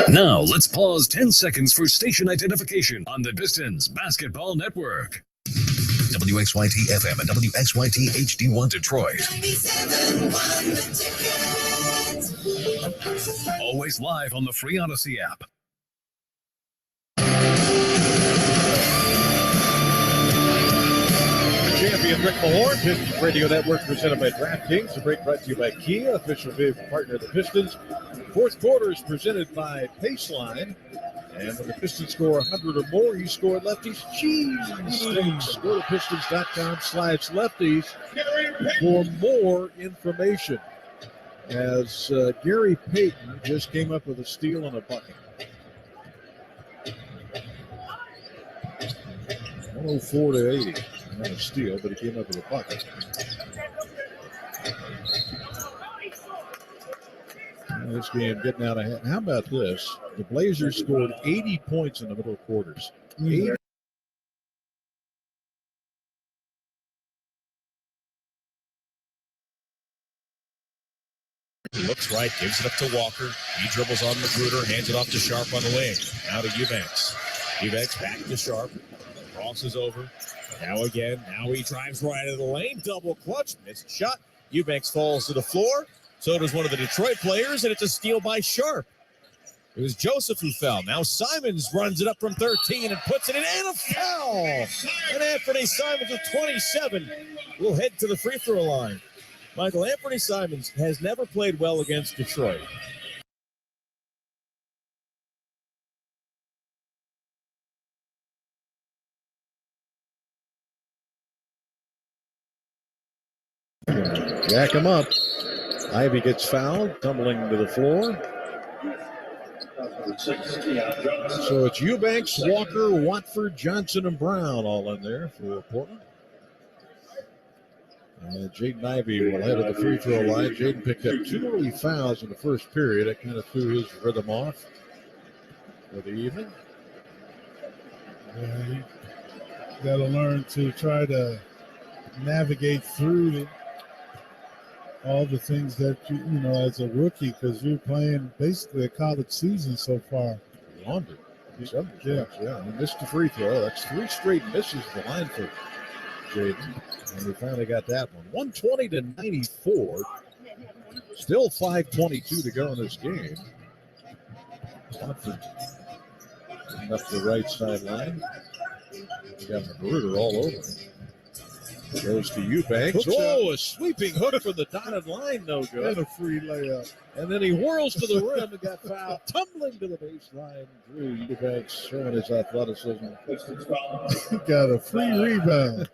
Now, let's pause 10 seconds for station identification on the Pistons Basketball Network. WXYT FM and WXYT HD1 Detroit. 97.1 The Ticket. Always live on the free Odyssey app. Champion Rick Mahorn, Pistons Radio Network, presented by DraftKings. The break brought to you by Kia, official vehicle partner of the Pistons. Fourth quarter is presented by Paceline. And when the Pistons score 100 or more, you score Lefty's Cheese Steaks. Go to pistons.com/lefties for more information. As Gary Payton just came up with a steal and a bucket. 104-80. Not a steal, but he came up with a bucket. This game getting out of hand. How about this? The Blazers scored 80 points in the middle quarters. 80. Looks right, gives it up to Walker. He dribbles on Magruder, hands it off to Sharp on the wing. Now to Eubanks. Eubanks back to Sharp. Crosses over. Now again. Now he drives right into the lane. Double clutch. Missed shot. Eubanks falls to the floor. So does one of the Detroit players, and it's a steal by Sharp. It was Joseph who fell. Now Simons runs it up from 13 and puts it in, and a foul. And Anthony Simons with 27 will head to the free throw line. Michael, Anthony Simons has never played well against Detroit. Jack him up. Ivy gets fouled, tumbling to the floor. So it's Eubanks, Walker, Watford, Johnson, and Brown all in there for Portland. Jaden Ivey will head to the free throw line. Jaden picked up 2 early fouls in the first period. That kind of threw his rhythm off for the evening. Yeah, you got to learn to try to navigate through all the things that you know as a rookie, because you're playing basically a college season so far. Longer. Yeah. He missed the free throw. That's 3 straight misses the line for Jaden. And we finally got that one. 120-94. Still 5:22 to go in this game. Watford up the right sideline. We got Magruder all over him. Goes to Eubanks. Oh, a sweeping hook from the dotted line, no good. And a free layup. And then he whirls to the rim and got fouled, tumbling to the baseline. Drew Eubanks showing his athleticism. He got a free rebound.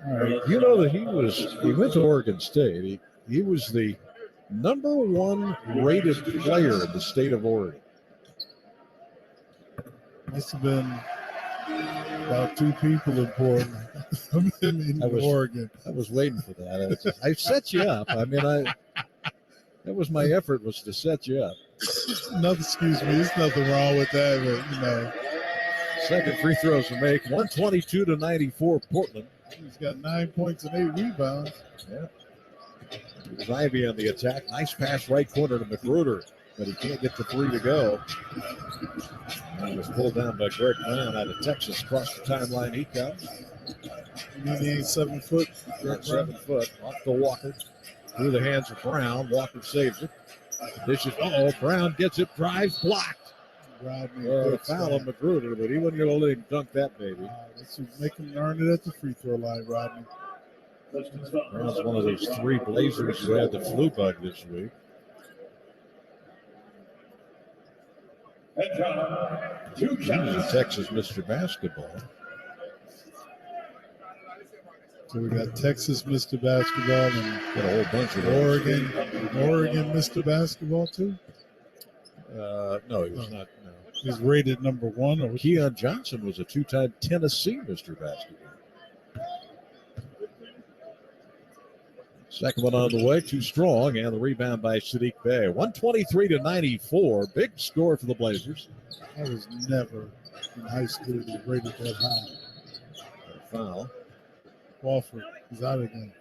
All right. You know that he went to Oregon State. He was the number 1 rated player in the state of Oregon. Must have been about 2 people in Portland. in Oregon. I was waiting for that. I set you up. I mean, that was my effort, was to set you up. Excuse me, there's nothing wrong with that, but you know. Second free throws to make. 122-94 Portland. He's got 9 points and 8 rebounds. Yeah. There's Ivy on the attack. Nice pass right corner to Magruder, but he can't get the 3 to go. And he was pulled down by Greg Brown out of Texas. Across the timeline he comes. You mean he ain't 7 foot? Not 7 foot. Off to Walker. Through the hands of Brown. Walker saves it. Brown gets it. Drives. Blocked. Rodney foul on Magruder, but he wasn't going to let him dunk that baby. Let's make him earn it at the free throw line, Rodney. Brown's one of those 3 Blazers who had the flu bug this week. Texas Mr. Basketball. So we got Texas Mr. Basketball and got a whole bunch of Oregon Mr. Basketball too. No, he was not. No. He's rated number 1. Or Keon Johnson was a 2-time Tennessee Mr. Basketball. Second one on the way, too strong, and the rebound by Sadiq Bey. 123-94, big score for the Blazers. I was never in high school rated that high. Foul. Walford is out again.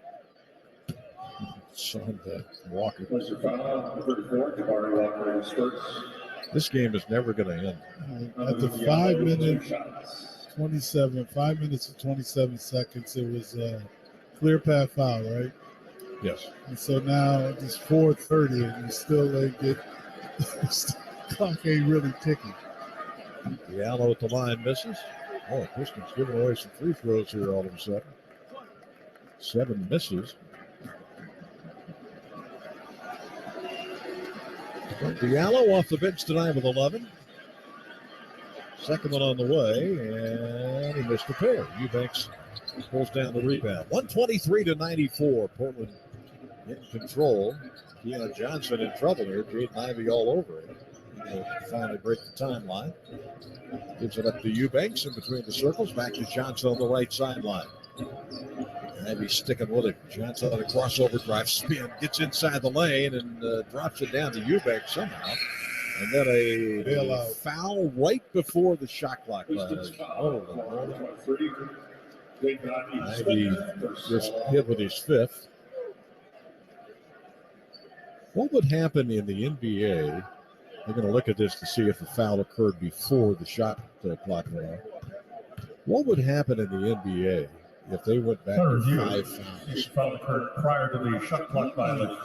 Son to Walker. Mr. Foul, number 4, Jabari Walker is first. This game is never going to end. At the 5 minutes, 5 minutes and 27 seconds, it was a clear path foul, right? Yes. And so now it's 4:30, and you still ain't get clock ain't really ticking. Diallo at the line misses. Oh, Pistons giving away some free throws here all of a sudden. 7 misses. Diallo off the bench tonight with 11. Second one on the way, and he missed a pair. Eubanks pulls down the rebound. 123-94. Portland in control. Keon Johnson in trouble here. Jaden Ivey all over him. He'll finally break the timeline. Gives it up to Eubanks in between the circles. Back to Johnson on the right sideline. Ivey sticking with it. Johnson on a crossover drive spin. Gets inside the lane and drops it down to Eubanks somehow. And then a Bailout. foul right before the shot clock. Ivey just hit with his 5th. What would happen in the NBA? We're going to look at this to see if the foul occurred before the shot clock went off. What would happen in the NBA if they went back to 5 fouls? This foul occurred prior to the shot clock violation.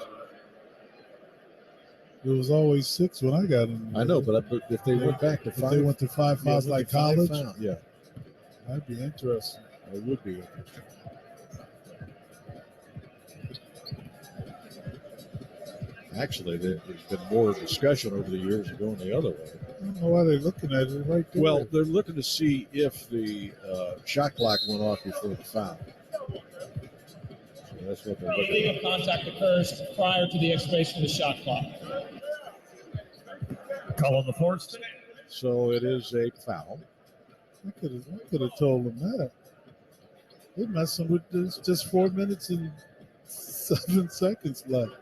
It was always 6 when I got in. I know, but if they went back to 5, if they went to 5 fouls like college, yeah, that'd be interesting. it would be interesting. Actually, there's been more discussion over the years of going the other way. I don't know why they're looking at it right there. Well, they're looking to see if the shot clock went off before the foul. So that's what they're looking at. Illegal contact occurs prior to the expiration of the shot clock. Call on the force. So it is a foul. I could have told them that. They're messing with this. Just 4 minutes and 7 seconds left.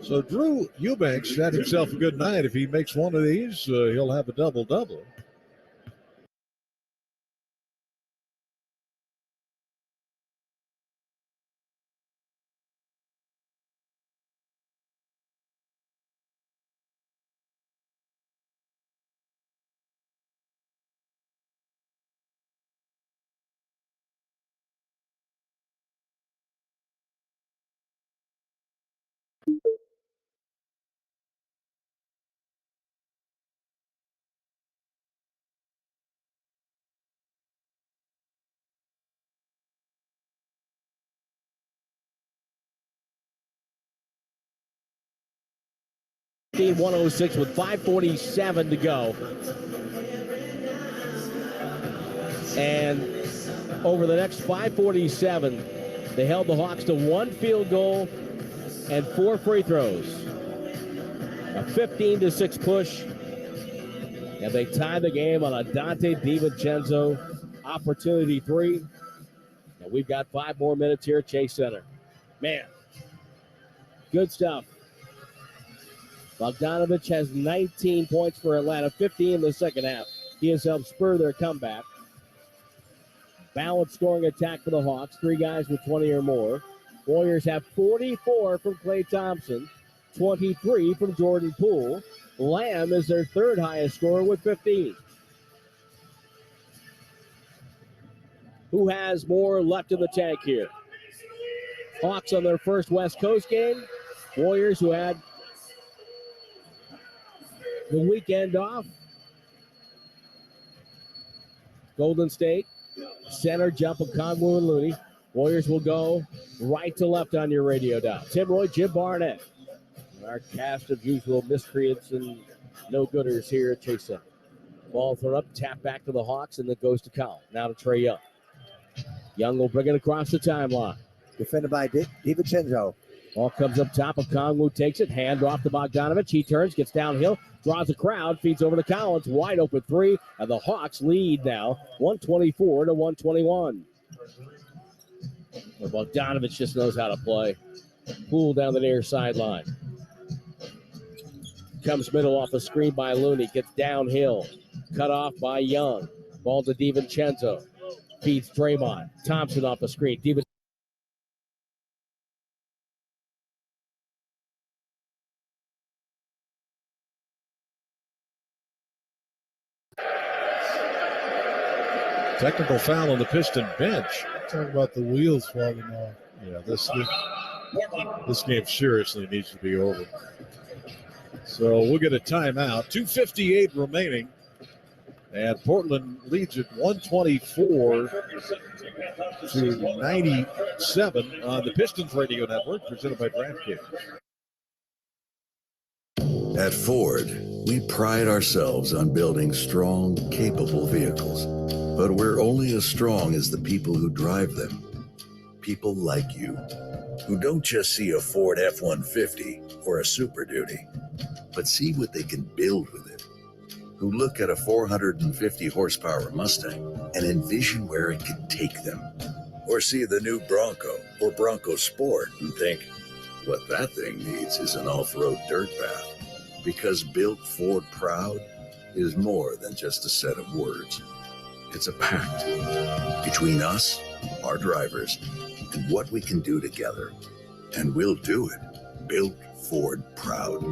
So Drew Eubanks had himself a good night. If he makes one of these, he'll have a double-double. .106 with 5:47 to go. And over the next 5:47, they held the Hawks to 1 field goal and 4 free throws. A 15-6 push. And they tied the game on a Dante DiVincenzo opportunity 3. And we've got 5 more minutes here at Chase Center. Man, good stuff. Bogdanovich has 19 points for Atlanta, 15 in the second half. He has helped spur their comeback. Balanced scoring attack for the Hawks, 3 guys with 20 or more. Warriors have 44 from Klay Thompson, 23 from Jordan Poole. Lamb is their 3rd highest scorer with 15. Who has more left in the tank here? Hawks on their first West Coast game. Warriors who had the weekend off. Golden State, center jump of Kongwu and Looney. Warriors will go right to left on your radio dial. Tim Roy, Jim Barnett. Our cast of usual miscreants and no-gooders here at Chase Center. Ball thrown up, tap back to the Hawks, and then goes to Collins. Now to Trae Young. Young will bring it across the timeline. Defended by DiVincenzo. Ball comes up top of Kongwu, takes it, hand off to Bogdanovich. He turns, gets downhill, draws the crowd, feeds over to Collins, wide open 3, and the Hawks lead now, 124-121. Well, Bogdanovich just knows how to play. Poole down the near sideline. Comes middle off a screen by Looney, gets downhill, cut off by Young. Ball to DiVincenzo, feeds Draymond. Thompson off a screen. Technical foul on the Piston bench. Talk about the wheels falling off. Yeah, this game seriously needs to be over. So we'll get a timeout. 2:58 remaining. And Portland leads it 124 to 97 on the Pistons Radio Network, presented by DraftKings. At Ford, we pride ourselves on building strong, capable vehicles. But we're only as strong as the people who drive them. People like you, who don't just see a Ford F-150 or a Super Duty, but see what they can build with it. Who look at a 450 horsepower Mustang and envision where it could take them. Or see the new Bronco or Bronco Sport and think, what that thing needs is an off-road dirt path. Because Built Ford Proud is more than just a set of words. It's a pact between us, our drivers, and what we can do together. And we'll do it. Built Ford Proud.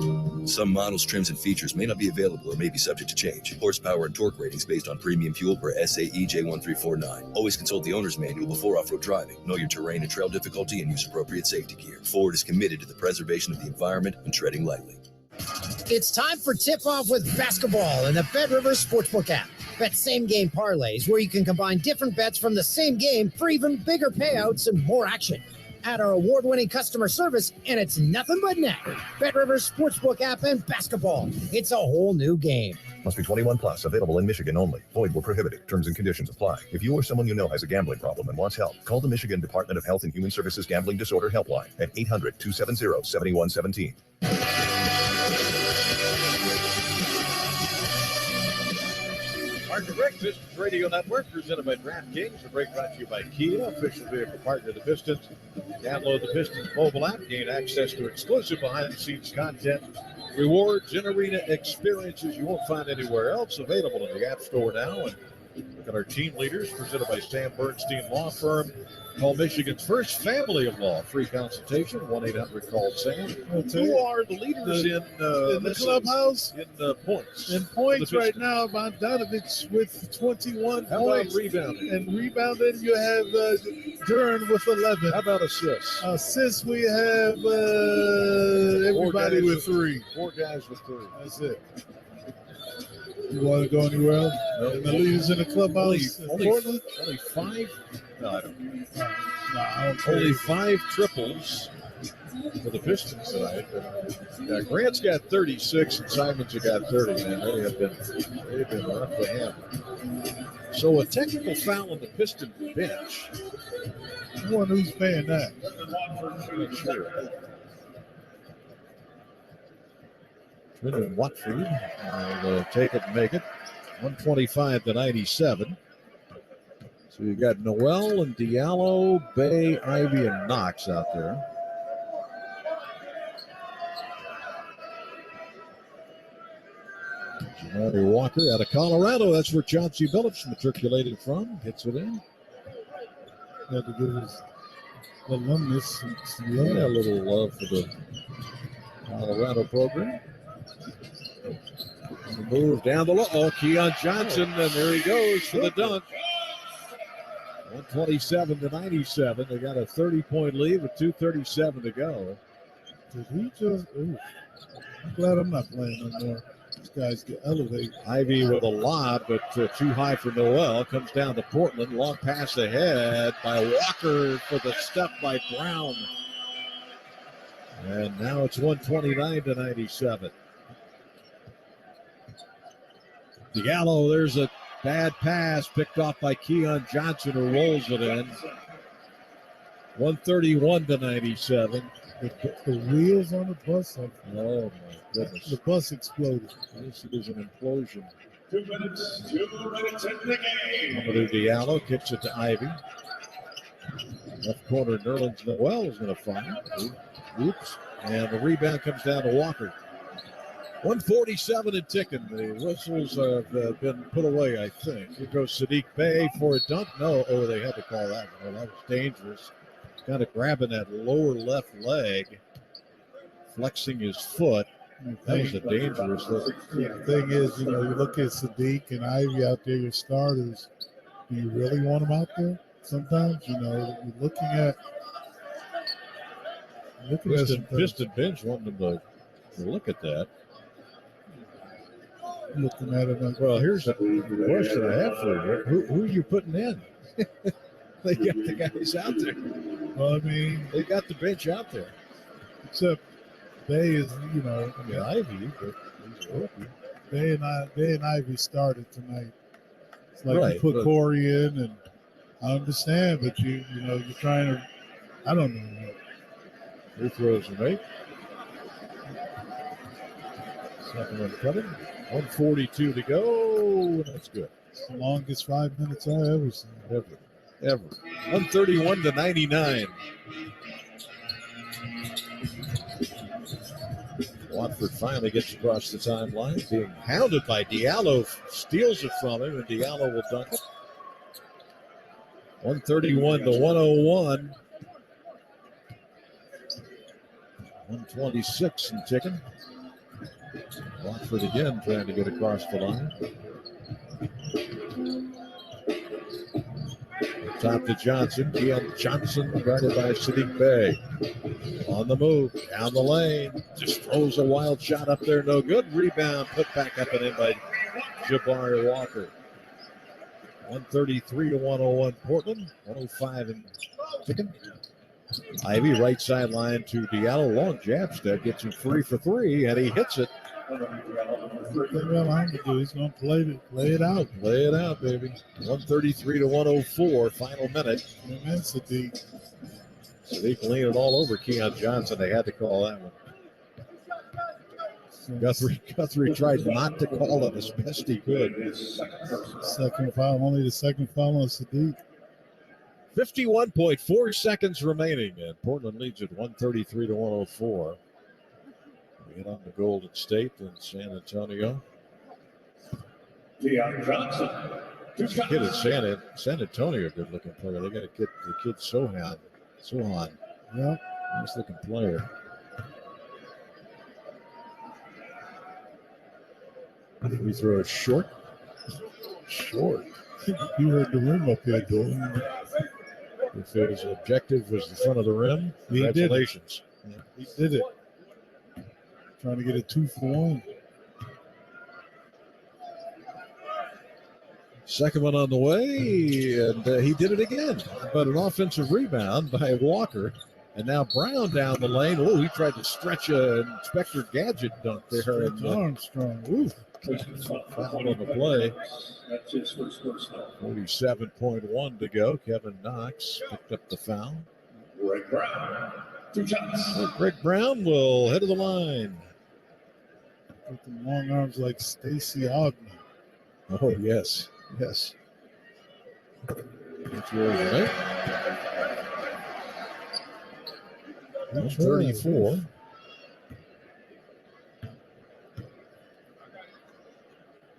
Some models, trims, and features may not be available or may be subject to change. Horsepower and torque ratings based on premium fuel per SAE J1349. Always consult the owner's manual before off-road driving. Know your terrain and trail difficulty and use appropriate safety gear. Ford is committed to the preservation of the environment and treading lightly. It's time for tip-off with basketball in the Bet Rivers Sportsbook app. Bet same-game parlays where you can combine different bets from the same game for even bigger payouts and more action. Add our award-winning customer service, and it's nothing but net. Bet Rivers Sportsbook app and basketball. It's a whole new game. Must be 21 plus. Available in Michigan only. Void where prohibited. Terms and conditions apply. If you or someone you know has a gambling problem and wants help, call the Michigan Department of Health and Human Services Gambling Disorder Helpline at 800-270-7117. Our Direct Pistons Radio Network, presented by DraftKings. The break brought to you by Kia, official vehicle partner of the Pistons. Download the Pistons mobile app, gain access to exclusive behind-the-scenes content, rewards, and arena experiences you won't find anywhere else. Available in the App Store now. And look at our team leaders, presented by Sam Bernstein Law Firm. Call Michigan's first family of law. Free consultation, 1-800-CALL-SAM. Who are the leaders in the clubhouse? In points. In points right now, Bogdanovich with 21 How about points. rebounding? And rebounding, you have Duran with 11. How about assists? Assists, we have everybody with 3. 4 guys with 3. That's it. You want to go anywhere else? No. And the leaders in the clubhouse in Portland? Only 5? No, I don't. I don't Only care. 5 triples for the Pistons tonight. Yeah, Grant's got 36 and Simons have got 30. Man, they've been rough to handle. So a technical foul on the Piston bench. I wonder who's paying that. Not sure. Trinidad Watford will take it and make it. 125-97. So you got Noel and Diallo, Bay, Ivy, and Knox out there. Jamari Walker out of Colorado. That's where Chauncey Billups matriculated from. Hits it in. Had to give his alumnus some Yeah, love. a little love for the Colorado program. Move down the low. Oh, Keon Johnson, and there he goes for the dunk. 127-97. They got a 30-point lead with 2:37 to go. Did he just? Ooh, I'm glad I'm not playing no more. These guys get elevated. Ivy with a lob, but too high for Noel. Comes down to Portland. Long pass ahead by Walker for the step by Brown. And now it's 129-97. Diallo, there's a bad pass picked off by Keon Johnson, who rolls it in. 131-97. The wheels on the bus. Oh my goodness. The bus exploded. This is an implosion. 2 minutes in the game. Amadou Diallo kicks it to Ivy. Left corner, Nerlens Noel is going to fire. Oops. And the rebound comes down to Walker. 147 and ticking. The whistles have been put away, I think. Here goes Sadiq Bey for a dunk. No, oh, they had to call that one. Oh, that was dangerous. Kind of grabbing that lower left leg, flexing his foot. That was a dangerous look. The thing is, you look at Sadiq and Ivy out there, your starters. do you really want him out there? Sometimes, you're looking at Piston bench wanting them to look at that. looking at it. Well, here's a question I have for you. Who are you putting in? They got the guys out there. Well, I mean, They got the bench out there. except Bay is, Ivy, but he's a rookie. Bay and Ivy started tonight. It's like Right, you put but- Corey in, and I understand, but you're trying to. I don't know. Free throws are made. Second one coming. 1:42 to go. That's good. It's the longest 5 minutes I've ever seen. Ever. 131 to 99. Watford finally gets across the timeline, being hounded by Diallo, steals it from him, and Diallo will dunk it. 131 to 101. 126 and ticking. Watford again trying to get across the line. Top to Johnson. Keon Johnson guarded by Sadiq Bey. On the move, down the lane. Just throws a wild shot up there. No good. Rebound put back up and in by Jabari Walker. 133 to 101 Portland. 105 and ticking. Ivy right sideline to Diallo. Long jab step. Gets him free for three, and he hits it. He's going to play it out. Lay it out, baby. 133 to 104. Final minute. Immensity. Sadiq leaning all over Keon Johnson. They had to call that one. Guthrie tried not to call it as best he could. Second foul, only the second foul on Sadiq. 51.4 seconds remaining, and Portland leads at 133 to 104. We hit on the Golden State and San Antonio. Deion Johnson. Kid in San Antonio, good looking player. They got to get the kid Sohan. Yep. Nice looking player. Free throw is short. You heard the room up here, Dalton. If his objective was the front of the rim, He did it. congratulations. He did it. Trying to get a 2-for-1. Second one on the way, and he did it again. But an offensive rebound by Walker. And now Brown down the lane. Oh, he tried to stretch Inspector Gadget dunk there. And Armstrong. Ooh. foul on the play. That's his first personal. 47.1 to go. Kevin Knox picked up the foul. Greg Brown. 2 shots. So Greg Brown will head to the line. With the long arms like Stacey Ogman. Oh, yes. Yes. That's yours, right? 134.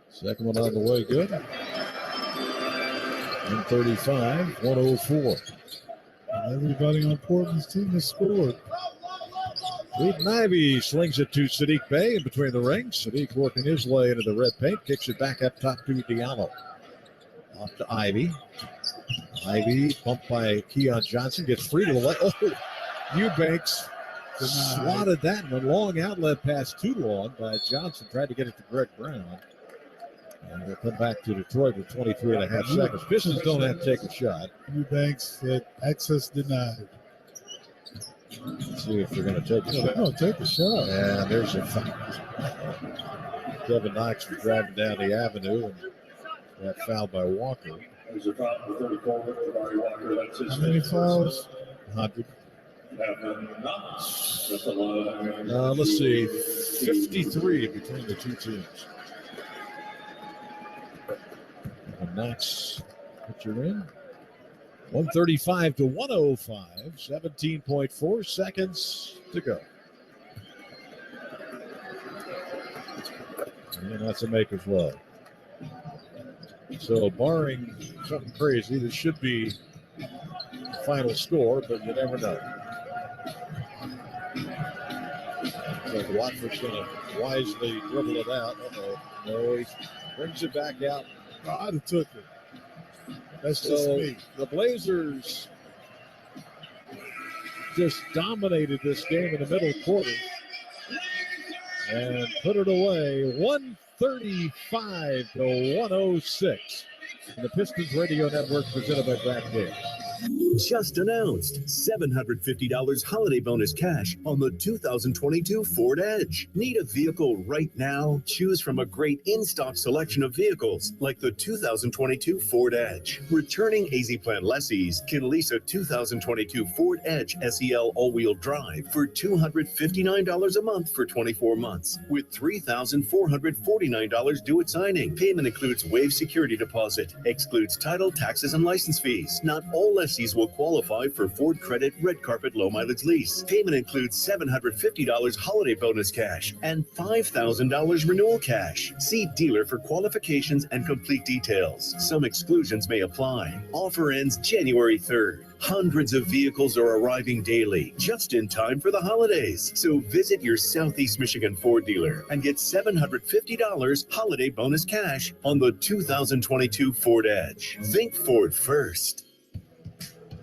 Second one on the way, good. 135, 104. Everybody on Portland's team has scored. Clayton Ivy slings it to Sadiq Bey in between the rings. Sadiq working his way into the red paint, kicks it back up top to Diallo. Off to Ivy. Ivy bumped by Keon Johnson, gets free to the left. Oh, Eubanks swatted that one. Long outlet pass too long by Johnson. Tried to get it to Greg Brown. And they'll come back to Detroit with 23 and a half seconds. Pistons don't have to take a shot. Eubanks said access denied. Let's see if they're going to take a shot. No, take a shot. And there's a foul. Kevin Knox was driving down the avenue and got fouled by Walker. There's a foul for 34 with Jabari Walker. That's his How many fifth fouls? 100. Kevin Knox at the line. Let's see. 53 between the two teams. And Knox, put you in. 135 to 105. 17.4 seconds to go. And that's a maker's love. So barring something crazy, this should be the final score, but you never know. So Watford's going to wisely dribble it out. Uh-oh. No, he brings it back out. I'd have took it. That's just So me. the Blazers just dominated this game in the middle quarter and put it away 135 to 106. And the Pistons Radio Network presented by DraftKings. Just announced $750 holiday bonus cash on the 2022 Ford Edge. Need a vehicle right now? Choose from a great in-stock selection of vehicles like the 2022 Ford Edge. Returning AZ Plan lessees can lease a 2022 Ford Edge SEL all-wheel drive for $259 a month for 24 months with $3,449 due at signing. Payment includes waived security deposit, excludes title, taxes, and license fees. Not all lessees will qualify for Ford Credit Red Carpet Low Mileage Lease. Payment includes $750 holiday bonus cash and $5,000 renewal cash. See dealer for qualifications and complete details. Some exclusions may apply. Offer ends January 3rd. Hundreds of vehicles are arriving daily, just in time for the holidays. So visit your Southeast Michigan Ford dealer and get $750 holiday bonus cash on the 2022 Ford Edge. Think Ford first.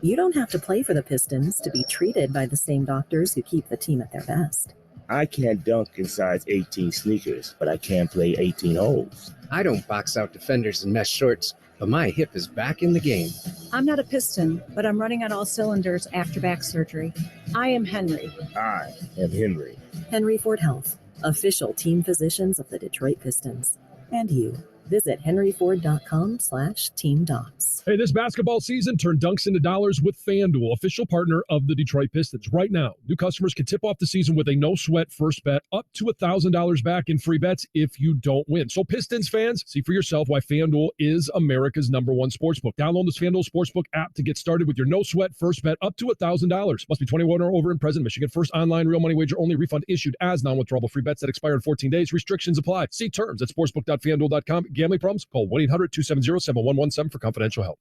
You don't have to play for the Pistons to be treated by the same doctors who keep the team at their best. I can't dunk in size 18 sneakers, but I can play 18 holes. I don't box out defenders in mesh shorts, but my hip is back in the game. I'm not a Piston, but I'm running on all cylinders after back surgery. I am Henry. I am Henry. Henry Ford Health, official team physicians of the Detroit Pistons. And you. Visit henryford.com/teamdocs. Hey, this basketball season, turn dunks into dollars with FanDuel, official partner of the Detroit Pistons. Right now, new customers can tip off the season with a no-sweat first bet up to $1,000 back in free bets if you don't win. So Pistons fans, see for yourself why FanDuel is America's #1 sportsbook. Download this FanDuel Sportsbook app to get started with your no-sweat first bet up to $1,000. Must be 21 or over and present in Michigan. First online real money wager only. Refund issued as non-withdrawable free bets that expire in 14 days. Restrictions apply. See terms at sportsbook.fanduel.com. Gambling problems? Call 1-800-270-7117 for confidential help.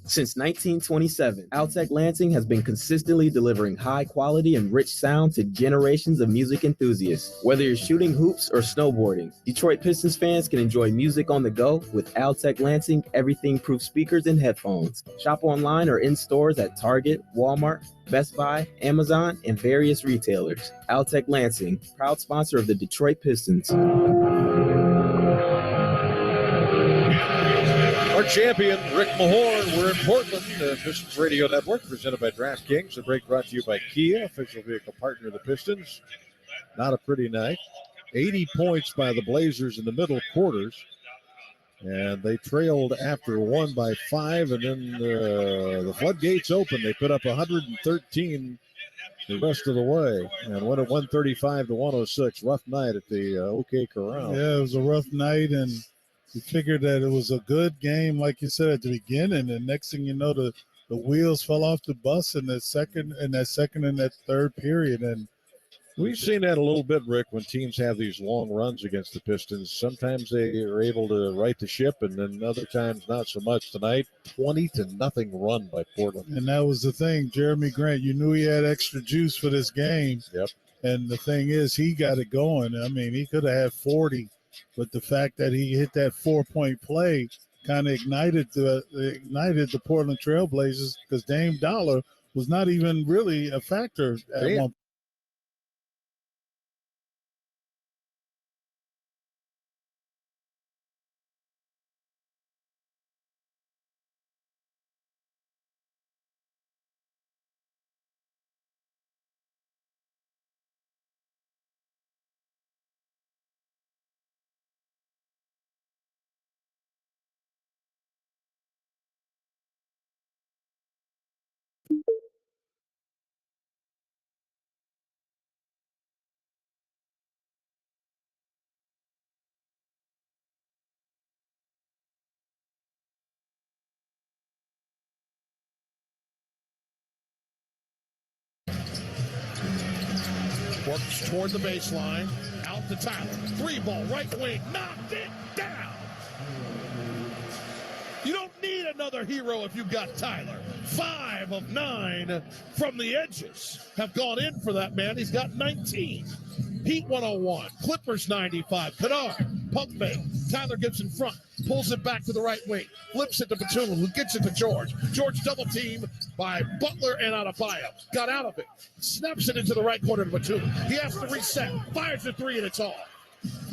Since 1927, Altec Lansing has been consistently delivering high quality and rich sound to generations of music enthusiasts. Whether you're shooting hoops or snowboarding, Detroit Pistons fans can enjoy music on the go with Altec Lansing everything-proof speakers and headphones. Shop online or in stores at Target, Walmart, Best Buy, Amazon, and various retailers. Altec Lansing, proud sponsor of the Detroit Pistons. Our champion, Rick Mahorn. We're in Portland, the Pistons Radio Network, presented by DraftKings. The break brought to you by Kia, official vehicle partner of the Pistons. Not a pretty night. 80 points by the Blazers in the middle quarters. And they trailed after one by 5, and then the floodgates open. They put up 113 the rest of the way and went at 135 to 106. Rough night at the OK Corral. Yeah, it was a rough night, and we figured that it was a good game, like you said at the beginning, and next thing you know, the wheels fell off the bus in that second and that third period. And we've seen that a little bit, Rick, when teams have these long runs against the Pistons. Sometimes they are able to right the ship, and then other times not so much. Tonight, 20-0 run by Portland. And that was the thing. Jeremy Grant, you knew he had extra juice for this game. Yep. And the thing is, he got it going. I mean, he could have had 40. But the fact that he hit that 4-point play kind of ignited the Portland Trailblazers, because Dame Dollar was not even really a factor at one point. Works toward the baseline, out to Tyler. 3-ball, right wing, knocked it down. You don't need another hero if you've got Tyler. 5 of 9 from the edges have gone in for that man. He's got 19. Heat 101, Clippers 95, Kadar Pump fake. Tyler gets in front. Pulls it back to the right wing. Flips it to Batum, who gets it to George. George double team by Butler and Adebayo. Got out of it. Snaps it into the right corner to Batum. He has to reset. Fires the three, and it's off.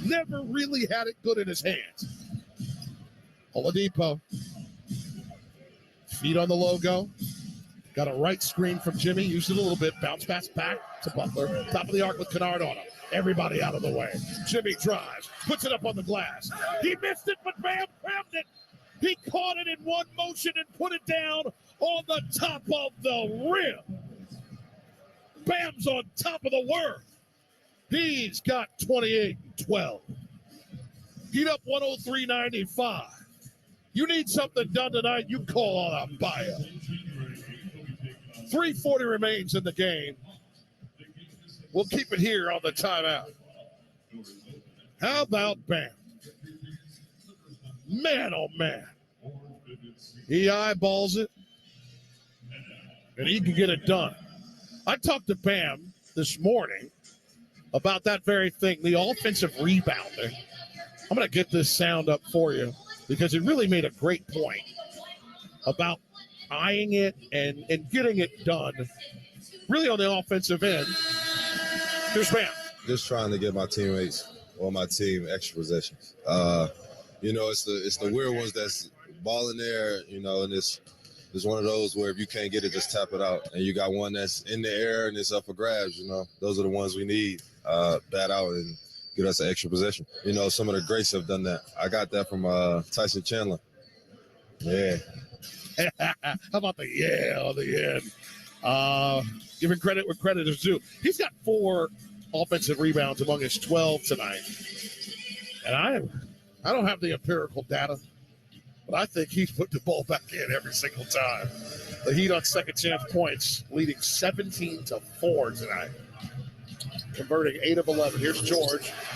Never really had it good in his hands. Oladipo. Feet on the logo. Got a right screen from Jimmy. Used it a little bit. Bounce pass back to Butler. Top of the arc with Kennard on him. Everybody out of the way. Jimmy drives. Puts it up on the glass. He missed it, but Bam grabbed it. He caught it in one motion and put it down on the top of the rim. Bam's on top of the world. He's got 28-12. Heat up 103-95. You need something done tonight, you call on Adebayo. 3:40 remains in the game. We'll keep it here on the timeout. How about Bam? Man, oh man. He eyeballs it, and he can get it done. I talked to Bam this morning about that very thing, the offensive rebounding. I'm going to get this sound up for you because it really made a great point about eyeing it and getting it done really on the offensive end. Here's Bam. Just trying to get my teammates or my team extra possessions. It's the weird ones that's ball in there, and it's one of those where if you can't get it, just tap it out. And you got one that's in the air and it's up for grabs, Those are the ones we need, bat out and get us an extra possession. Some of the greats have done that. I got that from Tyson Chandler. Yeah. How about the yeah on the end? Giving credit where credit is due. He's got 4 offensive rebounds among his 12 tonight. And I don't have the empirical data, but I think he's put the ball back in every single time. The Heat on second chance points, leading 17-4 tonight. Converting 8 of 11. Here's George.